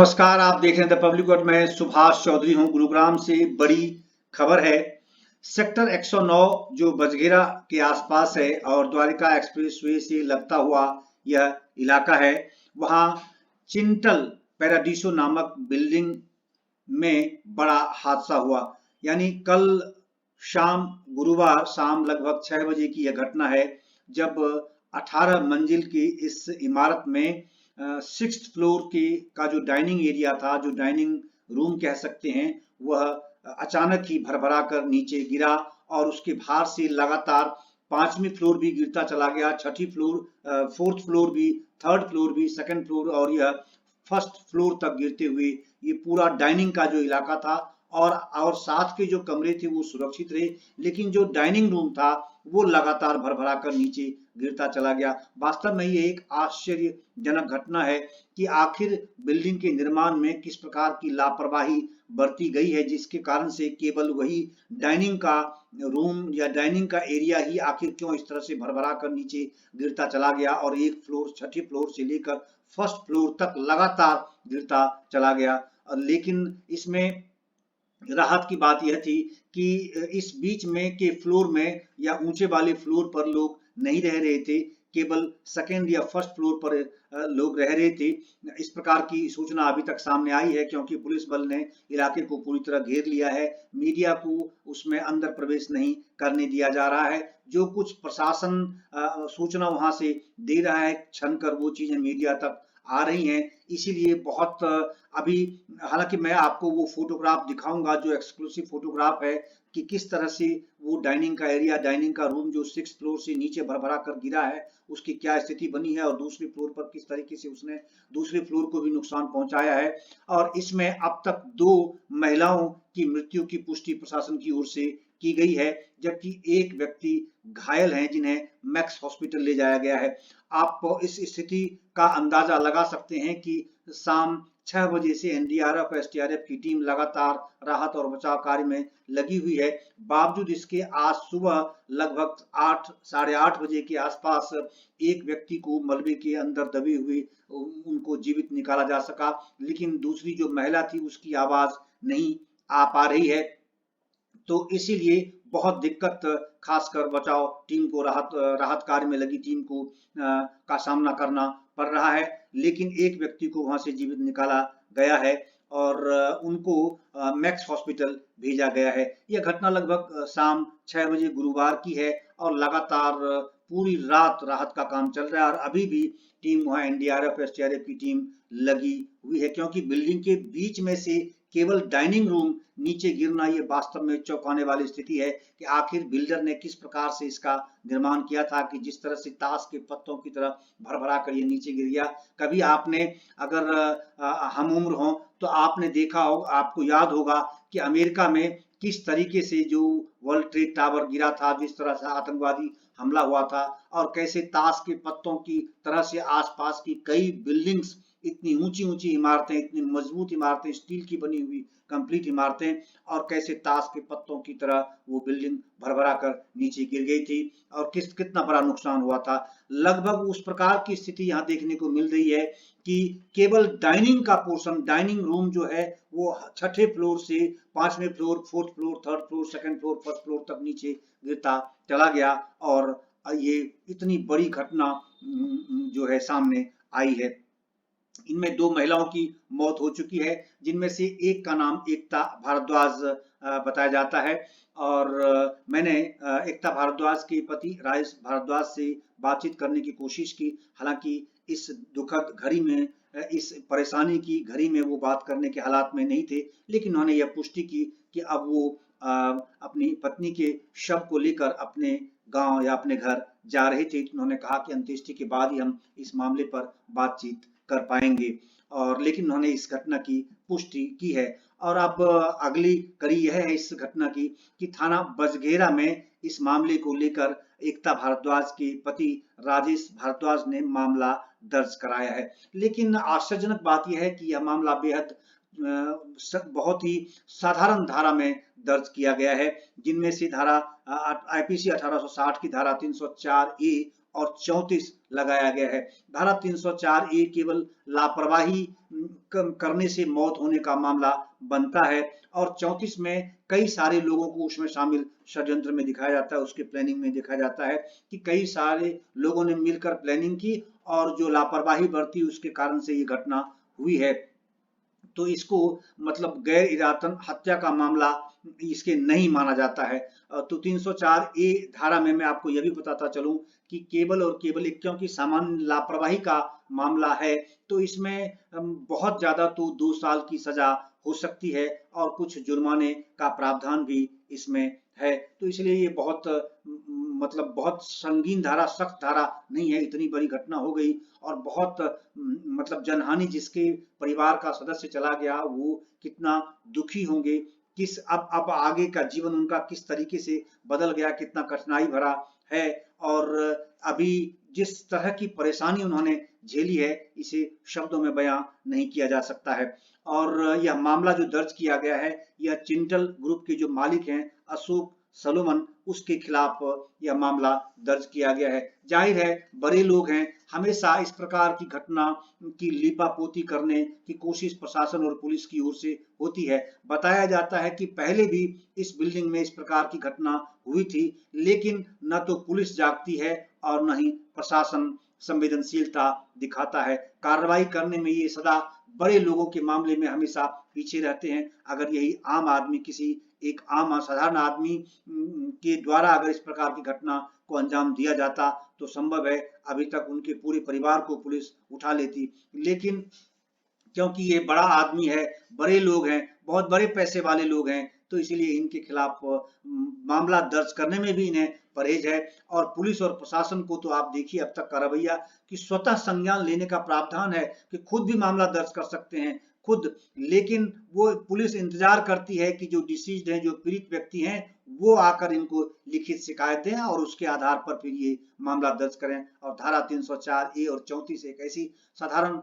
नमस्कार, आप देख रहे हैं द पब्लिक वर्ड। मैं सुभाष चौधरी हूं। गुरुग्राम से बड़ी खबर है। सेक्टर 109 जो बजगेरा के आसपास है और द्वारिका एक्सप्रेसवे से लगता हुआ यह इलाका है, वहां चिंटल पैराडीसो नामक बिल्डिंग में बड़ा हादसा हुआ। यानी कल शाम, गुरुवार शाम लगभग 6 बजे की यह घटना है, जब 18 मंजिल की इस इमारत में 6th फ्लोर के का जो डाइनिंग एरिया था, जो डाइनिंग रूम कह सकते हैं, वह अचानक ही भरभरा कर नीचे गिरा और उसके भार से लगातार 5वीं फ्लोर भी गिरता चला गया, 6ठी फ्लोर, 4th फ्लोर भी, 3rd फ्लोर भी, 2nd फ्लोर और यह 1st फ्लोर तक गिरते हुए ये पूरा डाइनिंग का जो इलाका था और साथ के जो कमरे थे वो सुरक्षित रहे, लेकिन जो डाइनिंग रूम था वो लगातार भरभरा कर नीचे गिरता चला गया। वास्तव में ये एक आश्चर्यजनक घटना है कि आखिर बिल्डिंग के निर्माण में किस प्रकार की लापरवाही बरती गई है, जिसके कारण से केवल वही डाइनिंग का रूम या डाइनिंग का एरिया ही आखिर क्यों इस तरह से भरभरा कर नीचे गिरता चला गया और एक फ्लोर, 6ठी फ्लोर से लेकर 1st फ्लोर तक लगातार गिरता चला गया। लेकिन इसमें राहत की बात यह थी कि इस बीच में के फ्लोर में या ऊंचे वाले फ्लोर पर लोग नहीं रह रहे थे, केवल 2nd या 1st फ्लोर पर लोग रह रहे थे। इस प्रकार की सूचना अभी तक सामने आई है, क्योंकि पुलिस बल ने इलाके को पूरी तरह घेर लिया है। मीडिया को उसमें अंदर प्रवेश नहीं करने दिया जा रहा है। जो कुछ प्रशासन सूचना वहां से दे रहा है, छन कर वो चीजें मीडिया तक आ रही हैं। इसीलिए बहुत अभी, हालांकि मैं आपको वो फोटोग्राफ दिखाऊंगा जो एक्सक्लूसिव फोटोग्राफ है कि किस तरह से वो डाइनिंग का एरिया, डाइनिंग का रूम जो 6th फ्लोर से नीचे भरभरा कर गिरा है, उसकी क्या स्थिति बनी है और दूसरे फ्लोर पर किस तरीके से उसने दूसरे फ्लोर को भी नुकसान पहुंचाया है। और इसमें अब तक 2 महिलाओं की मृत्यु की पुष्टि प्रशासन की ओर से की गई है, जबकि एक व्यक्ति घायल हैं जिन्हें मैक्स हॉस्पिटल ले जाया गया है। आप इस स्थिति का अंदाजा लगा सकते हैं कि शाम 6 बजे से एनडीआरएफ, एसडीआरएफ की टीम लगातार राहत और बचाव कार्य में लगी हुई है। बावजूद इसके आज सुबह लगभग 8, साढ़े 8 बजे के आसपास एक व्यक्ति को मलबे के अंदर दबे हुए उनको जीवित निकाला जा सका, लेकिन दूसरी जो महिला थी उसकी आवाज नहीं आ पा रही है। तो इसीलिए बहुत दिक्कत, खासकर बचाव टीम को, राहत कार्य में लगी टीम को का सामना करना पड़ रहा है। लेकिन एक व्यक्ति को वहां से जीवित निकाला गया है और उनको मैक्स हॉस्पिटल भेजा गया है। यह घटना लगभग शाम 6 बजे गुरुवार की है और लगातार पूरी रात राहत का काम चल रहा है और अभी भी टीम वहां, एनडीआरएफ, एसडीआरएफ की टीम लगी हुई है, क्योंकि बिल्डिंग के बीच में से केवल डाइनिंग रूम नीचे गिरना ये वास्तव में चौंकाने वाली स्थिति है कि आखिर बिल्डर ने किस प्रकार से इसका निर्माण किया था कि जिस तरह से ताश के पत्तों की तरह भरभरा कर ये नीचे गिर गया। कभी आपने, अगर हम उम्र हो तो आपने देखा हो, आपको याद होगा कि अमेरिका में किस तरीके से जो वर्ल्ड ट्रेड टावर गिरा था, जिस तरह से आतंकवादी हमला हुआ था और कैसे ताश के पत्तों की तरह से आसपास की कई बिल्डिंग्स, इतनी ऊंची ऊंची इमारतें, इतनी मजबूत इमारतें, स्टील की बनी हुई कंप्लीट इमारतें, और कैसे ताश के पत्तों की तरह वो बिल्डिंग भरभरा कर नीचे गिर गई थी और कितना बड़ा नुकसान हुआ था। लगभग उस प्रकार की स्थिति यहाँ देखने को मिल रही है कि केवल डाइनिंग का पोर्शन, डाइनिंग रूम जो है वो 6ठे फ्लोर से 5वें floor, 4th floor, 3rd floor, 2nd floor, 1st floor तक नीचे गिरता चला गया और ये इतनी बड़ी घटना जो है सामने आई है। इनमें 2 महिलाओं की मौत हो चुकी है, जिनमें से एक का नाम एकता भारद्वाज बताया जाता है और मैंने एकता भारद्वाज के पति राजेश भारद्वाज से बातचीत करने की कोशिश की। हालांकि इस दुखद घड़ी में, इस परेशानी की घड़ी में वो बात करने के हालात में नहीं थे, लेकिन उन्होंने यह पुष्टि की कि अब वो अपनी पत्नी के शव को लेकर अपने गांव या अपने घर जा रहे थे। उन्होंने कहा कि अंत्येष्टि के बाद ही हम इस मामले पर बातचीत कर पाएंगे, और लेकिन उन्होंने इस घटना की पुष्टि की है। और अब अगली कड़ी यह है इस घटना की कि थाना बजगेरा में इस मामले को लेकर एकता भारद्वाज के पति राजेश भारद्वाज ने मामला दर्ज कराया है। लेकिन आश्चर्यजनक बात यह है कि यह मामला बेहद बहुत ही साधारण धारा में दर्ज किया गया है, जिनमें से धारा आईपीसी 1860 की धारा 304 ए और 34 लगाया गया है। धारा 304 ए केवल लापरवाही करने से मौत होने का मामला बनता है और 34 में कई सारे लोगों को उसमें शामिल षड्यंत्र में दिखाया जाता है, उसके प्लानिंग में देखा जाता है कि कई सारे लोगों ने मिलकर प्लानिंग की और जो लापरवाही बरती उसके कारण से ये घटना हुई है। तो इसको मतलब गैर इरादतन हत्या का मामला इसके नहीं माना जाता है। तो 304 ए धारा में मैं आपको यह भी बताता चलूं कि केवल और केवल एक, क्योंकि सामान्य लापरवाही का मामला है तो इसमें बहुत ज्यादा तो 2 साल की सजा हो सकती है और कुछ जुर्माने का प्रावधान भी इसमें है। तो इसलिए ये बहुत मतलब बहुत संगीन धारा, सख्त धारा नहीं है। इतनी बड़ी घटना हो गई और बहुत मतलब जनहानि, जिसके परिवार का सदस्य चला गया वो कितना दुखी होंगे, किस अब आगे का जीवन उनका किस तरीके से बदल गया, कितना कठिनाई भरा है और अभी जिस तरह की परेशानी उन्होंने झेली है इसे शब्दों में बयां नहीं किया जा सकता है। और यह मामला जो दर्ज किया गया है यह चिंटल ग्रुप के जो मालिक हैं अशोक सलोमन, उसके खिलाफ यह मामला दर्ज किया गया है। जाहिर है बड़े लोग हैं, हमेशा इस प्रकार की घटना की लीपापोती करने की कोशिश प्रशासन और पुलिस की ओर से होती है। बताया जाता है कि पहले भी इस बिल्डिंग में इस प्रकार की घटना हुई थी, लेकिन न तो पुलिस जागती है और न ही प्रशासन संवेदनशीलता दिखाता है। कार्रवाई करने में ये सदा बड़े लोगों के मामले में हमेशा पीछे रहते हैं। अगर यही आम आदमी, किसी एक आम साधारण आदमी के द्वारा अगर इस प्रकार की घटना को अंजाम दिया जाता तो संभव है अभी तक उनके पूरे परिवार को पुलिस उठा लेती। लेकिन क्योंकि ये बड़ा आदमी है, बड़े लोग हैं, बहुत बड़े पैसे वाले लोग हैं, तो इसीलिए इनके खिलाफ मामला दर्ज करने में भी इन्हें परहेज है। और पुलिस और प्रशासन को तो आप देखिए अब तक का रवैया कि स्वतः संज्ञान लेने का प्रावधान है कि खुद भी मामला दर्ज कर सकते हैं खुद, लेकिन वो पुलिस इंतजार करती है कि जो डिसीज्ड हैं, जो पीड़ित व्यक्ति हैं, वो आकर इनको लिखित शिकायत दें और उसके आधार पर फिर ये मामला दर्ज करें। और धारा 304 ए और 34 एक ऐसी साधारण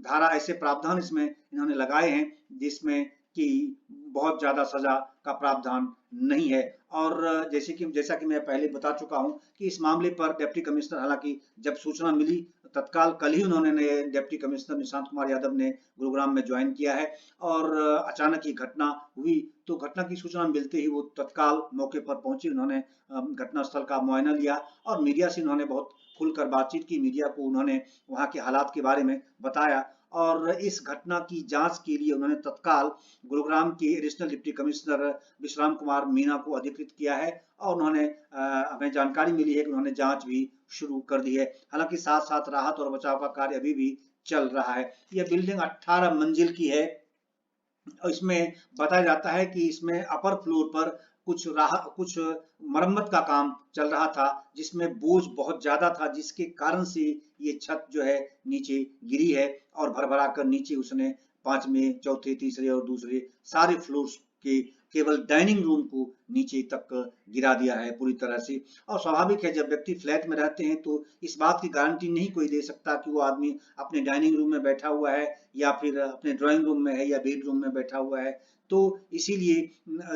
धारा, ऐसे प्रावधान इसमें इन्होंने लगाए हैं जिसमें कि बहुत ज्यादा सजा का प्रावधान नहीं है। और जैसा कि मैं पहले बता चुका हूं कि इस मामले पर डिप्टी कमिश्नर, हालांकि जब सूचना मिली तत्काल कल ही उन्होंने डिप्टी कमिश्नर निशांत कुमार यादव ने गुरुग्राम में ज्वाइन किया है और अचानक ही घटना हुई तो घटना की सूचना मिलते ही वो तत्काल मौके पर पहुंचे। उन्होंने घटनास्थल का मुआयना लिया और मीडिया से उन्होंने बहुत खुलकर बातचीत की। मीडिया को उन्होंने वहां के हालात के बारे में बताया और इस घटना की जांच के लिए उन्होंने तत्काल गुरुग्राम के एडिशनल डिप्टी कमिश्नर विश्राम कुमार मीणा को अधिकृत किया है और उन्होंने हमें जानकारी मिली है कि उन्होंने जांच भी शुरू कर दी है। हालांकि साथ साथ राहत और बचाव का कार्य अभी भी चल रहा है। यह बिल्डिंग 18 मंजिल की है और इसमें बताया जाता है कि इसमें अपर फ्लोर पर कुछ मरम्मत का काम चल रहा था जिसमें बोझ बहुत ज्यादा था, जिसके कारण से ये छत जो है नीचे गिरी है और भरभरा कर नीचे उसने 5वें, चौथे, तीसरे और दूसरे सारे फ्लोर्स के केवल डाइनिंग रूम को नीचे तक गिरा दिया है पूरी तरह से। और स्वाभाविक है जब व्यक्ति फ्लैट में रहते हैं तो इस बात की गारंटी नहीं कोई दे सकता कि वो आदमी अपने डाइनिंग रूम में बैठा हुआ है या फिर अपने ड्राइंग रूम में है या बेडरूम में बैठा हुआ है। तो इसीलिए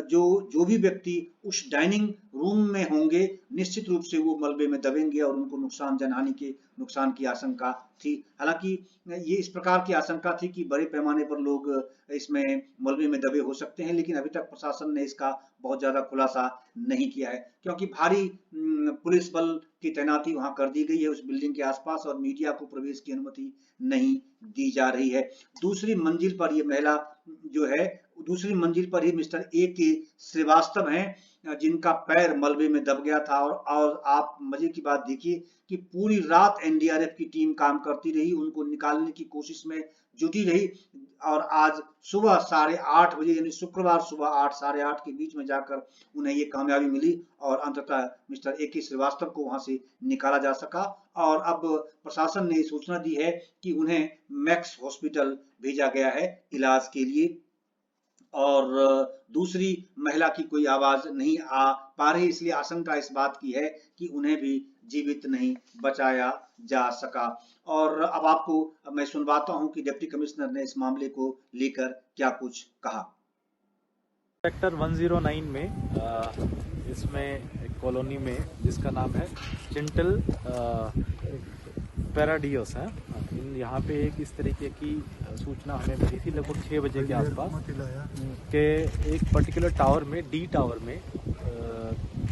जो भी व्यक्ति उस डाइनिंग रूम में होंगे निश्चित रूप से वो मलबे में दबेंगे और उनको नुकसान की आशंका थी। हालांकि ये इस प्रकार की आशंका थी कि बड़े पैमाने पर लोग इसमें मलबे में दबे हो सकते हैं, लेकिन अभी तक प्रशासन ने इसका बहुत ज्यादा खुलासा नहीं किया है क्योंकि भारी पुलिस बल की तैनाती वहां कर दी गई है उस बिल्डिंग के आसपास और मीडिया को प्रवेश की अनुमति नहीं दी जा रही है। दूसरी मंजिल पर ये महिला जो है, दूसरी मंजिल पर ही मिस्टर ए के श्रीवास्तव हैं जिनका पैर मलबे में दब गया था और आप मजे की बात देखिए कि पूरी रात एनडीआरएफ की टीम काम करती रही, उनको निकालने की कोशिश में जुटी रही और आज सुबह 8:30 बजे यानी शुक्रवार सुबह 8 साढ़े 8 के बीच में जाकर उन्हें ये कामयाबी मिली और अंततः मिस्टर ए के श्रीवास्तव को वहां से निकाला जा सका। और अब प्रशासन ने सूचना दी है कि उन्हें मैक्स हॉस्पिटल भेजा गया है इलाज के लिए और दूसरी महिला की कोई आवाज नहीं आ पा रही, इसलिए आशंका इस बात की है कि उन्हें भी जीवित नहीं बचाया जा सका। और अब आपको मैं सुनवाता हूं कि डिप्टी कमिश्नर ने इस मामले को लेकर क्या कुछ कहा। सेक्टर 109 में इसमें एक कॉलोनी में जिसका नाम है चिंटल पैराडियोस है। यहाँ पे एक इस तरीके की सूचना हमें मिली थी लगभग 6 बजे के आसपास कि एक पर्टिकुलर टावर में, डी टावर में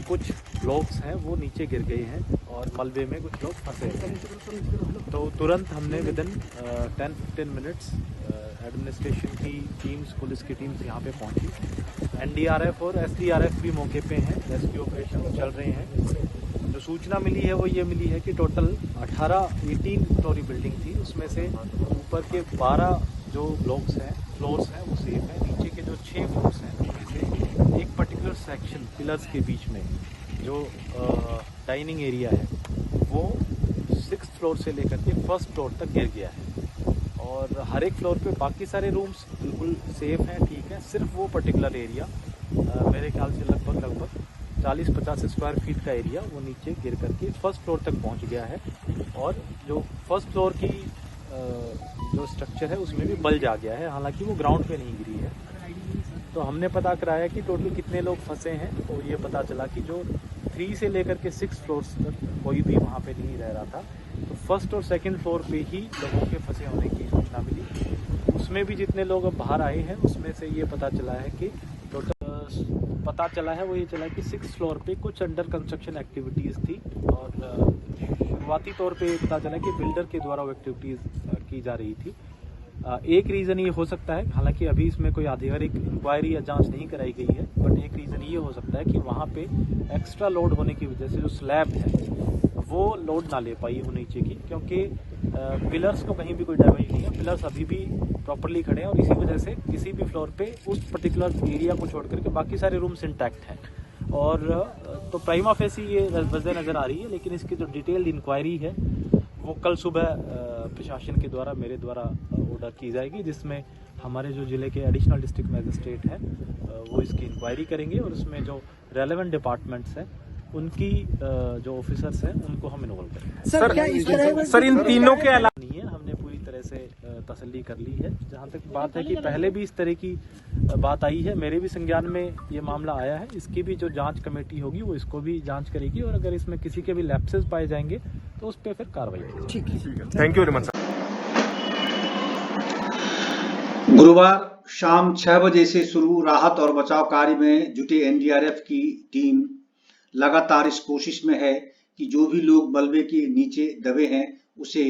कुछ ब्लॉक्स हैं वो नीचे गिर गए हैं और मलबे में कुछ लोग फंसे हैं। तो तुरंत हमने विदिन 10-15 मिनट्स एडमिनिस्ट्रेशन की टीम्स, पुलिस की टीम्स यहाँ पे पहुँची। एनडीआरएफ और एसडीआरएफ भी मौके पे हैं, रेस्क्यू ऑपरेशन चल रहे हैं। जो सूचना मिली है वो ये मिली है कि टोटल 18 स्टोरी बिल्डिंग थी, उसमें से ऊपर के 12 जो ब्लॉक्स हैं, फ्लोर्स हैं वो सेफ हैं। नीचे के जो 6 फ्लोर्स हैं उनमें से एक पर्टिकुलर सेक्शन पिलर्स के बीच में जो डाइनिंग एरिया है वो 6th फ्लोर से लेकर के 1st फ्लोर तक गिर गया है। और हर एक फ्लोर पे बाकी सारे रूम्स बिल्कुल सेफ हैं, ठीक है। सिर्फ वो पर्टिकुलर एरिया मेरे ख्याल से लगभग 40-50 स्क्वायर फीट का एरिया वो नीचे गिर करके 1st फ्लोर तक पहुंच गया है। और जो 1st फ्लोर की जो स्ट्रक्चर है उसमें भी बल्ज आ गया है, हालांकि वो ग्राउंड पे नहीं गिरी है। तो हमने पता कराया कि टोटल कितने लोग फंसे हैं, तो ये पता चला कि जो 3 से लेकर के 6 फ्लोर्स तक कोई भी वहाँ पे नहीं रह रहा था। तो 1st और 2nd फ्लोर पे ही लोगों के फंसे होने की सूचना मिली। उसमें भी जितने लोग अब बाहर आए हैं उसमें से ये पता चला है कि टोटल पता चला है वो ये चला कि 6th फ्लोर पे कुछ अंडर कंस्ट्रक्शन एक्टिविटीज़ थी। और शुरुआती तौर पे पता चला कि बिल्डर के द्वारा वो एक्टिविटीज़ की जा रही थी। एक रीज़न ये हो सकता है, हालांकि अभी इसमें कोई आधिकारिक इंक्वायरी या जांच नहीं कराई गई है, बट एक रीज़न ये हो सकता है कि वहाँ पे एक्स्ट्रा लोड होने की वजह से जो स्लैब है वो लोड ना ले पाई हो नीचे की, क्योंकि पिलर्स को कहीं भी कोई डैमेज नहीं है, पिलर्स अभी भी प्रॉपरली खड़े हैं। और इसी वजह से किसी भी फ्लोर पे उस पर्टिकुलर एरिया को छोड़ करके बाकी सारे रूम्स इंटैक्ट हैं। और तो प्राइमा फेसी ये वजह नज़र आ रही है, लेकिन इसकी जो डिटेल्ड इंक्वायरी है वो कल सुबह प्रशासन के द्वारा, मेरे द्वारा ऑर्डर की जाएगी, जिसमें हमारे जो ज़िले के एडिशनल डिस्ट्रिक्ट मजिस्ट्रेट हैं वो इसकी इंक्वायरी करेंगे और उसमें जो रेलेवेंट डिपार्टमेंट्स हैं उनकी जो ऑफिसर्स हैं उनको हम इन्वॉल्व करेंगे। सर इन तीनों के अलावा नहीं है, हमने पूरी तरह से तसल्ली कर ली है। जहाँ तक बात है कि पहले भी इस तरह की बात आई है, मेरे भी संज्ञान में ये मामला आया है। इसकी भी जो जांच कमेटी होगी वो इसको भी जांच करेगी और अगर इसमें किसी के भी लैप्सेस पाए जाएंगे तो उस पर फिर कार्रवाई होगी। ठीक है, thank you very much sir. गुरुवार शाम 6 बजे से शुरू राहत और बचाव कार्य में जुटे एनडीआरएफ की टीम लगातार इस कोशिश में है कि जो भी लोग मलबे के नीचे दबे हैं उसे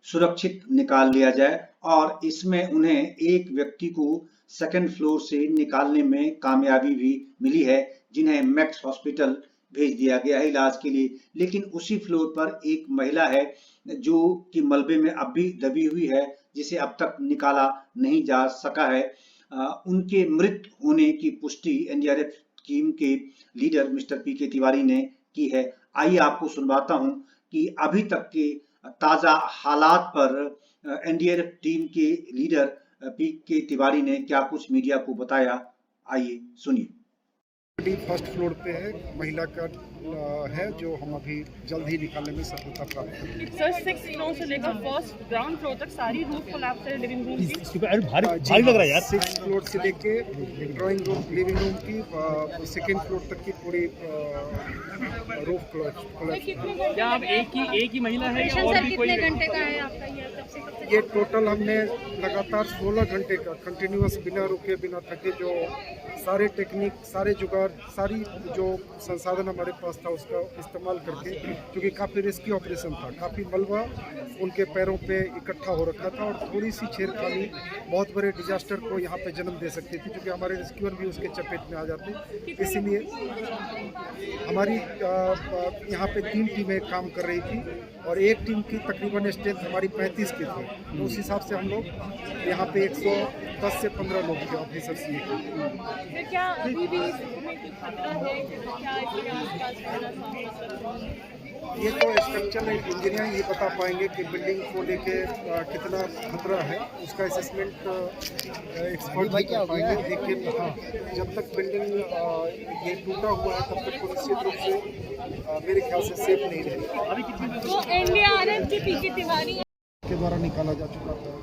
सुरक्षित निकाल लिया जाए। और इसमें उन्हें एक व्यक्ति को 2nd फ्लोर से निकालने में कामयाबी भी मिली है, जिन्हें मैक्स हॉस्पिटल भेज दिया गया है इलाज के लिए। लेकिन उसी फ्लोर पर एक महिला है जो कि मलबे में अब भी दबी हुई है, जिसे अब तक निकाला नहीं जा सका है। उनके मृत होने की पुष्टि एनडीआरएफ टीम के लीडर मिस्टर पीके तिवारी ने की है। आइए आपको सुनवाता हूं कि अभी तक के ताजा हालात पर एनडीआरएफ टीम के लीडर पीके तिवारी ने क्या कुछ मीडिया को बताया। आइए सुनिए। 1st फ्लोर पे है, महिला का है जो हम अभी जल्द ही निकालने में सफलता प्राप्त करेंगे। सर 6th फ्लोर से लेकर 1st ग्राउंड फ्लोर तक सारी रूफ कोलैप्स है लिविंग रूम की। भारी लग रहा है यार। 6th फ्लोर से लेके ड्राइंग रूम, लिविंग रूम की 2nd फ्लोर तक की पूरी रूफ कोलैप्स। क्या आप एक ही महिला है या और भी कोई? कितने घंटे का है आपका ये टोटल हमने लगातार 16 घंटे का कंटिन्यूअस बिना रुके बिना थके जो सारे टेक्निक, सारे जुगाड़, सारी जो संसाधन हमारे पास था उसका इस्तेमाल करके, क्योंकि काफ़ी रिस्की ऑपरेशन था, काफ़ी मलबा उनके पैरों पे इकट्ठा हो रखा था और थोड़ी सी छेड़खानी बहुत बड़े डिजास्टर को यहाँ पे जन्म दे सकती थी, क्योंकि हमारे रेस्क्यूअर भी उसके चपेट में आ जाते। इसीलिए हमारी यहाँ पे 3 टीमें काम कर रही थी और एक टीम की तकरीबन स्ट्रेंथ हमारी 35 की थी। तो उस हिसाब से हम लोग यहाँ पे 110 से 15 लोग थे ऑफिसर्स ये। क्या अभी भी खतरा है? क्या इसके आसपास ये तो स्ट्रक्चरल इंजीनियर ये बता पाएंगे कि बिल्डिंग को लेके कितना खतरा है, उसका असेसमेंट एक्सपर्ट भी कर पाएंगे। लेकिन हाँ, जब तक बिल्डिंग ये टूटा हुआ है तब तक को निश्चित रूप से मेरे ख्याल से सेफ नहीं रहेगी। तो एनडीआरएफ की पीके तिवारी के द्वारा निकाला जा चुका था।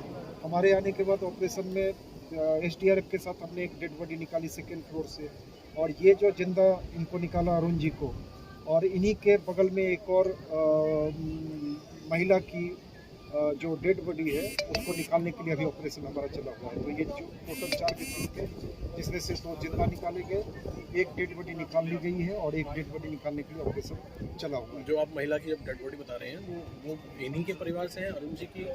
हमारे आने के बाद ऑपरेशन में एसडीआरएफ के साथ हमने एक डेड बॉडी निकाली 2nd फ्लोर से। और ये जो जिंदा इनको निकाला अरुण जी को, और इन्हीं के बगल में एक और महिला की जो डेड बॉडी है उसको निकालने के लिए अभी ऑपरेशन हमारा चला हुआ है। तो ये जो टोटल 4 व्यक्ति थे, जिसमें से 2 जिंदा निकाले गए, एक डेड बॉडी निकाल ली गई है और एक डेड बॉडी निकालने के लिए ऑपरेशन चला हुआ है। जो आप महिला की अब डेड बॉडी बता रहे हैं वो इन्हीं के परिवार से है, अरुण जी की?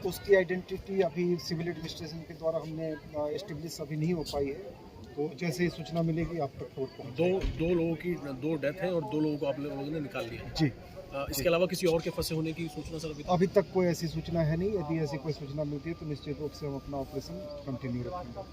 उसकी आइडेंटिटी अभी सिविल एडमिनिस्ट्रेशन के द्वारा हमने एस्टेब्लिश अभी नहीं हो पाई है, तो जैसे ही सूचना मिलेगी आप तक पहुँच दो लोगों की 2 डेथ है और 2 लोगों को आप लोगों ने निकाल लिया जी। इसके अलावा किसी और के फंसे होने की सूचना सर अभी तक कोई ऐसी सूचना है नहीं। यदि ऐसी कोई सूचना मिलती है तो निश्चित रूप से हम अपना ऑपरेशन कंटिन्यू रखेंगे।